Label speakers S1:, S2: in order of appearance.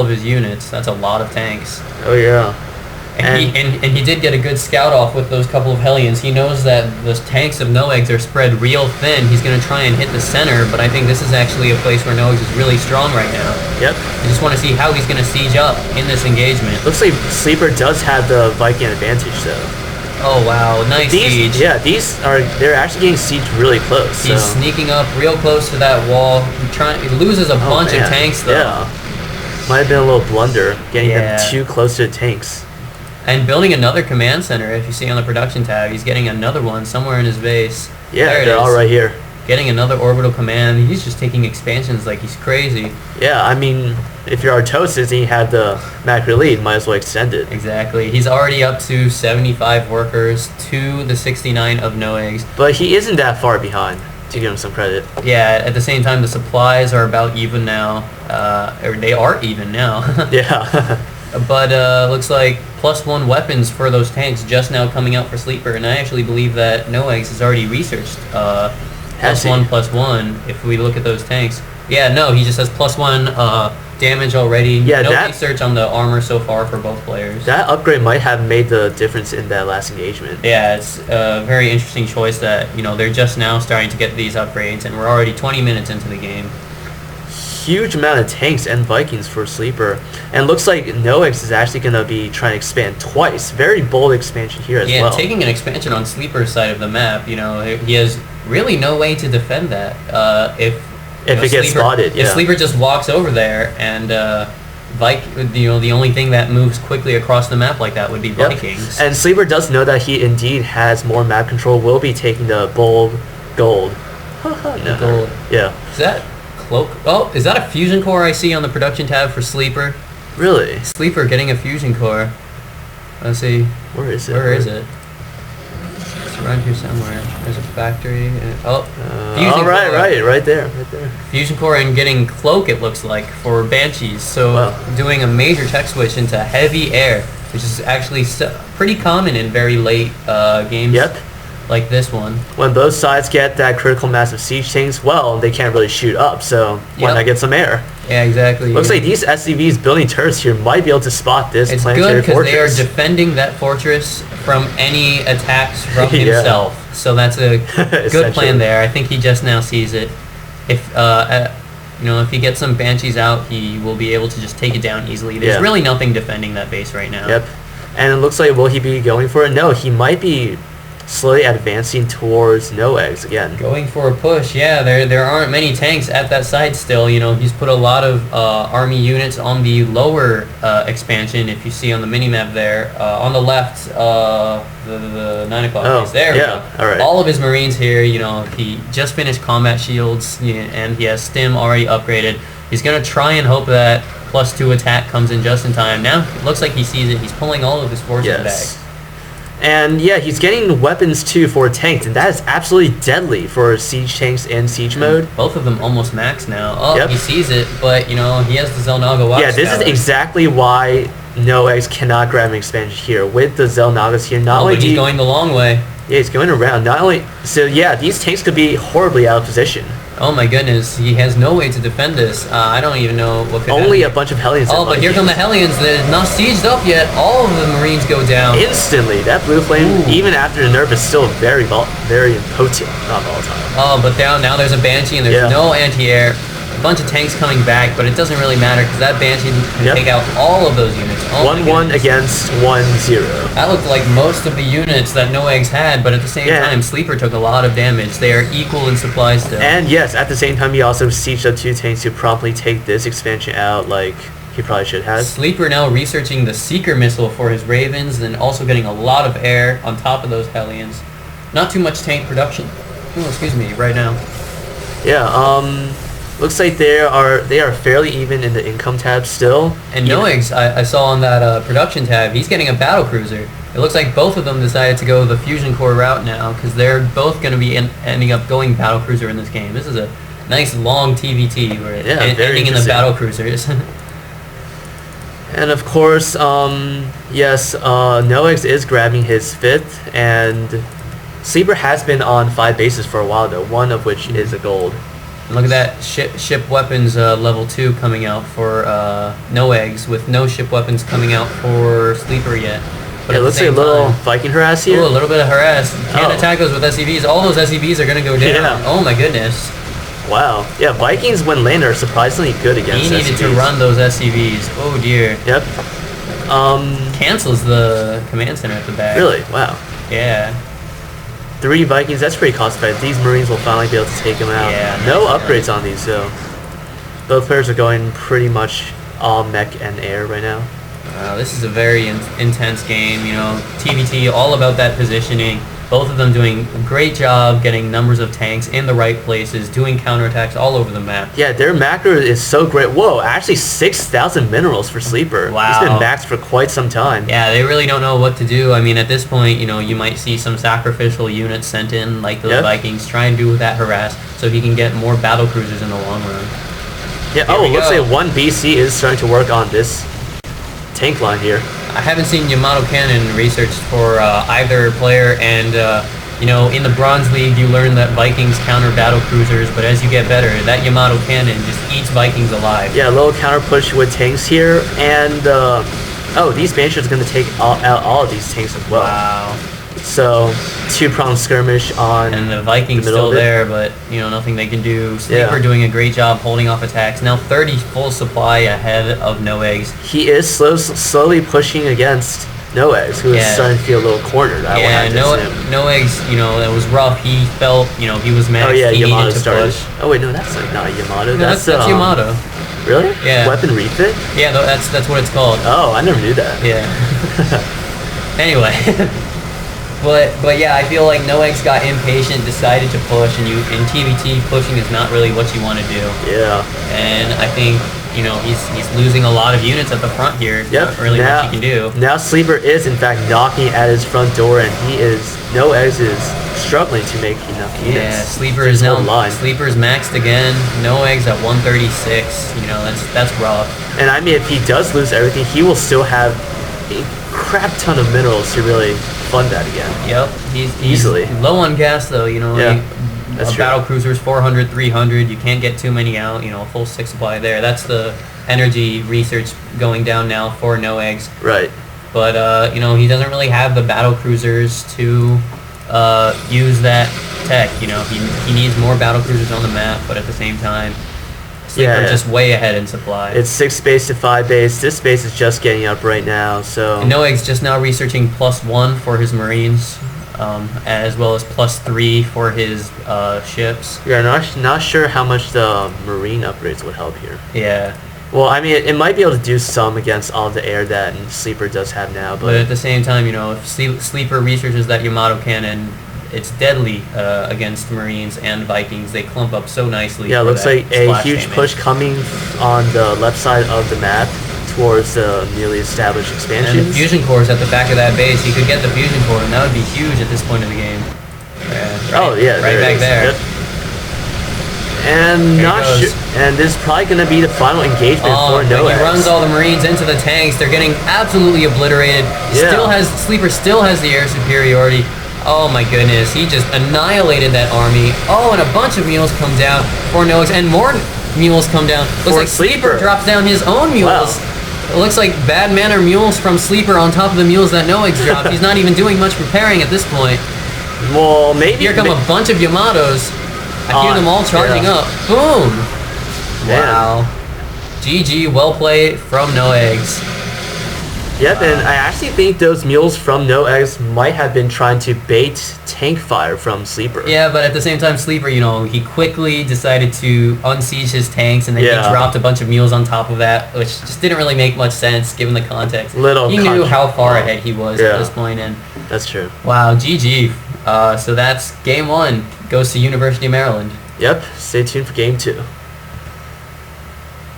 S1: of his units. That's a lot of tanks.
S2: Oh yeah.
S1: And he did get a good scout off with those couple of Hellions. He knows that those tanks of Noegs are spread real thin. He's going to try and hit the center, but I think this is actually a place where Noegs is really strong right now.
S2: Yep.
S1: I just want to see how he's going to siege up in this engagement.
S2: Looks like Sleeper does have the Viking advantage, though.
S1: Oh, wow. Nice siege.
S2: Yeah, they're actually getting sieged really close.
S1: He's sneaking up real close to that wall. He loses a bunch of tanks, though.
S2: Yeah. Might have been a little blunder, getting him too close to the tanks.
S1: And building another command center, if you see on the production tab, he's getting another one somewhere in his base.
S2: Yeah, they're all right here.
S1: Getting another orbital command. He's just taking expansions like he's crazy.
S2: Yeah, I mean, if you're Artosis and you have the macro lead, might as well extend it.
S1: Exactly. He's already up to 75 workers to the 69 of Noegs.
S2: But he isn't that far behind, to give him some credit.
S1: Yeah, at the same time, the supplies are about even now. Or they are even now.
S2: Yeah.
S1: But looks like +1 weapons for those tanks just now coming out for Sleeper, and I actually believe that Noegs has already researched +1/+1 if we look at those tanks. Yeah, no, he just has +1 damage already.
S2: Yeah,
S1: no research on the armor so far for both players.
S2: That upgrade might have made the difference in that last engagement.
S1: Yeah, it's a very interesting choice that, they're just now starting to get these upgrades, and we're already 20 minutes into the game.
S2: Huge amount of tanks and Vikings for Sleeper, and looks like Noegs is actually going to be trying to expand twice. Very bold expansion here as well.
S1: Yeah, taking an expansion on Sleeper's side of the map, he has really no way to defend that. If
S2: it gets spotted,
S1: if Sleeper just walks over there and the only thing that moves quickly across the map like that would be Vikings.
S2: And Sleeper does know that he indeed has more map control. Will be taking the bold gold.
S1: Gold.
S2: Yeah.
S1: Is that cloak? Oh, is that a fusion core I see on the production tab for Sleeper?
S2: Really?
S1: Sleeper getting a fusion core. Let's see.
S2: Where is it?
S1: Where is it? It's around here somewhere. There's a factory. Fusion core.
S2: Right there.
S1: Fusion core and getting cloak, it looks like, for Banshees. So doing a major tech switch into heavy air, which is actually pretty common in very late games.
S2: Yep.
S1: Like this one.
S2: When both sides get that critical mass of siege tanks, well, they can't really shoot up, so why not get some air?
S1: Yeah, exactly.
S2: Looks like these SCVs building turrets here might be able to spot this planetary fortress.
S1: It's good because they are defending that fortress from any attacks from himself. So that's a good plan there. I think he just now sees it. If he gets some Banshees out, he will be able to just take it down easily. There's really nothing defending that base right now.
S2: Yep. And it looks like, will he be going for it? No, he might be slowly advancing towards Noegs again.
S1: Going for a push, yeah. There aren't many tanks at that site still. He's put a lot of army units on the lower expansion. If you see on the minimap there, on the left, the 9 o'clock base. There we go.
S2: All right.
S1: All of his Marines here. He just finished combat shields, and he has stim already upgraded. He's gonna try and hope that +2 attack comes in just in time. Now it looks like he sees it. He's pulling all of his forces back.
S2: And yeah, he's getting weapons too for tanks, and that is absolutely deadly for siege tanks in siege mode.
S1: Both of them almost max now. He sees it, but he has the Zelnaga Watch.
S2: Yeah, this is exactly why Noegs cannot grab an expansion here. With the Zelnagas here,
S1: he's going the long way.
S2: Yeah, he's going around. These tanks could be horribly out of position.
S1: Oh my goodness, he has no way to defend this. I don't even know what could
S2: Only
S1: happen.
S2: A bunch of Hellions.
S1: Oh, but here come the Hellions. They're not sieged up yet. All of the Marines go down.
S2: Instantly. That blue flame, even after the nerf, is still very potent. Not volatile.
S1: Oh, but now there's a Banshee and there's no anti-air. A bunch of tanks coming back, but it doesn't really matter because that Banshee can take out all of those units.
S2: 1-1 against 1-0.
S1: That looked like most of the units that Noegs had, but at the same time, Sleeper took a lot of damage. They are equal in supplies still.
S2: And yes, at the same time, he also sieged up 2 tanks to promptly take this expansion out like he probably should have.
S1: Sleeper now researching the Seeker missile for his Ravens, and also getting a lot of air on top of those Hellions. Not too much tank production. Right now.
S2: Yeah, looks like they are fairly even in the income tab still.
S1: And Noegs, I saw on that production tab, he's getting a battle cruiser. It looks like both of them decided to go the fusion core route now because they're both going to be ending up going battle cruiser in this game. This is a nice long TVT where it's ending in the battle cruisers.
S2: And of course, Noegs is grabbing his 5th, and Sleeper has been on 5 bases for a while though, one of which is a gold.
S1: And look at that ship weapons level 2 coming out for No Eggs, with no ship weapons coming out for Sleeper yet. But
S2: it looks like a little Viking harass here.
S1: Ooh, a little bit of harass. Can't attack those with SCVs. All those SCVs are going to go down.
S2: Yeah.
S1: Oh my goodness.
S2: Wow. Yeah, Vikings when landed are surprisingly good against
S1: He needed
S2: SCVs.
S1: to run those SCVs. Oh dear.
S2: Yep.
S1: Cancels the command center at the back.
S2: Really? Wow.
S1: Yeah.
S2: 3 Vikings, that's pretty cost effective. These Marines will finally be able to take them out.
S1: Yeah,
S2: no
S1: nice
S2: upgrades on these though. Both players are going pretty much all mech and air right now.
S1: This is a very intense game, you know, TVT, all about that positioning. Both of them doing a great job getting numbers of tanks in the right places, doing counterattacks all over the map.
S2: Yeah, their macro is so great. Whoa, actually 6,000 minerals for Sleeper.
S1: Wow.
S2: He's been maxed for quite some time.
S1: Yeah, they really don't know what to do. I mean, at this point, you know, you might see some sacrificial units sent in, like those Vikings, try and do that harass so he can get more battle cruisers in the long run.
S2: Yeah, looks like 1 BC is starting to work on this tank line here.
S1: I haven't seen Yamato Cannon researched for either player, and you know, in the Bronze League you learn that Vikings counter battle cruisers, but as you get better, that Yamato Cannon just eats Vikings alive.
S2: Yeah, a little counter push with tanks here, and oh, these Banshees are going to take out all of these tanks as well.
S1: Wow.
S2: So, 2-pronged skirmish on
S1: and the Vikings still there, but you know, nothing they can do. Sleeper doing a great job holding off attacks. Now 30 full supply ahead of No Eggs.
S2: He is slowly pushing against No Eggs, who is starting to feel a little cornered.
S1: No Eggs, you know, it was rough. He felt, you know, he was maxed.
S2: Oh yeah,
S1: he
S2: Yamato
S1: needed to
S2: started.
S1: push.
S2: Oh wait, no, that's like not Yamato.
S1: No, that's Yamato.
S2: Really?
S1: Yeah.
S2: Weapon refit?
S1: Yeah, that's what it's called.
S2: Oh, I never knew that.
S1: Yeah. Anyway. But yeah, I feel like No Eggs got impatient, decided to push, and in TVT, pushing is not really what you want to do.
S2: Yeah.
S1: And I think, you know, he's losing a lot of units at the front here.
S2: Yep.
S1: Not really much he can do.
S2: Now Sleeper is in fact knocking at his front door, and No Eggs is struggling to make enough units.
S1: Yeah, Sleeper is maxed again. No Eggs at 136. You know, that's rough.
S2: And I mean, if he does lose everything, he will still have a crap ton of minerals to really fund that again.
S1: Yep, he's
S2: easily
S1: low on gas though. You know,
S2: that's true.
S1: Battle cruisers 400, 300. You can't get too many out. You know, a full 6 supply there. That's the energy research going down now for No Eggs.
S2: Right.
S1: But you know, he doesn't really have the battle cruisers to use that tech. You know, he needs more battle cruisers on the map, but at the same time, Sleeper just way ahead in supply.
S2: It's 6 base to 5 base. This base is just getting up right now, so...
S1: And No Eggs just now researching +1 for his Marines, as well as +3 for his ships.
S2: Yeah, not sure how much the Marine upgrades would help here.
S1: Yeah.
S2: Well, I mean, it might be able to do some against all the air that Sleeper does have now, but
S1: at the same time, you know, if Sleeper researches that Yamato Cannon, it's deadly against Marines and Vikings. They clump up so nicely.
S2: Yeah, it looks like a huge push coming on the left side of the map towards the newly established expansions.
S1: And the fusion core is at the back of that base. He could get the fusion core, and that would be huge at this point of the game. Right back there.
S2: Yep. And and this is probably going to be the final engagement for No Eggs.
S1: He runs all the Marines into the tanks. They're getting absolutely obliterated. Sleeper still has the air superiority. Oh my goodness, he just annihilated that army. Oh, and a bunch of mules come down for No Eggs, and more mules come down. Looks like Sleeper drops down his own mules. Wow. It looks like bad manner mules from Sleeper on top of the mules that No Eggs dropped. He's not even doing much preparing at this point.
S2: Well, maybe...
S1: Here come a bunch of Yamatos. I hear them all charging up. Boom! Wow. GG, well played from No Eggs.
S2: Yep, and I actually think those mules from No Eggs might have been trying to bait tank fire from Sleeper.
S1: Yeah, but at the same time, Sleeper, you know, he quickly decided to unsiege his tanks, and then he dropped a bunch of mules on top of that, which just didn't really make much sense given the context. He knew how far ahead he was at this point, and
S2: that's true.
S1: Wow, GG. So that's game 1. Goes to University of Maryland.
S2: Yep, stay tuned for game 2.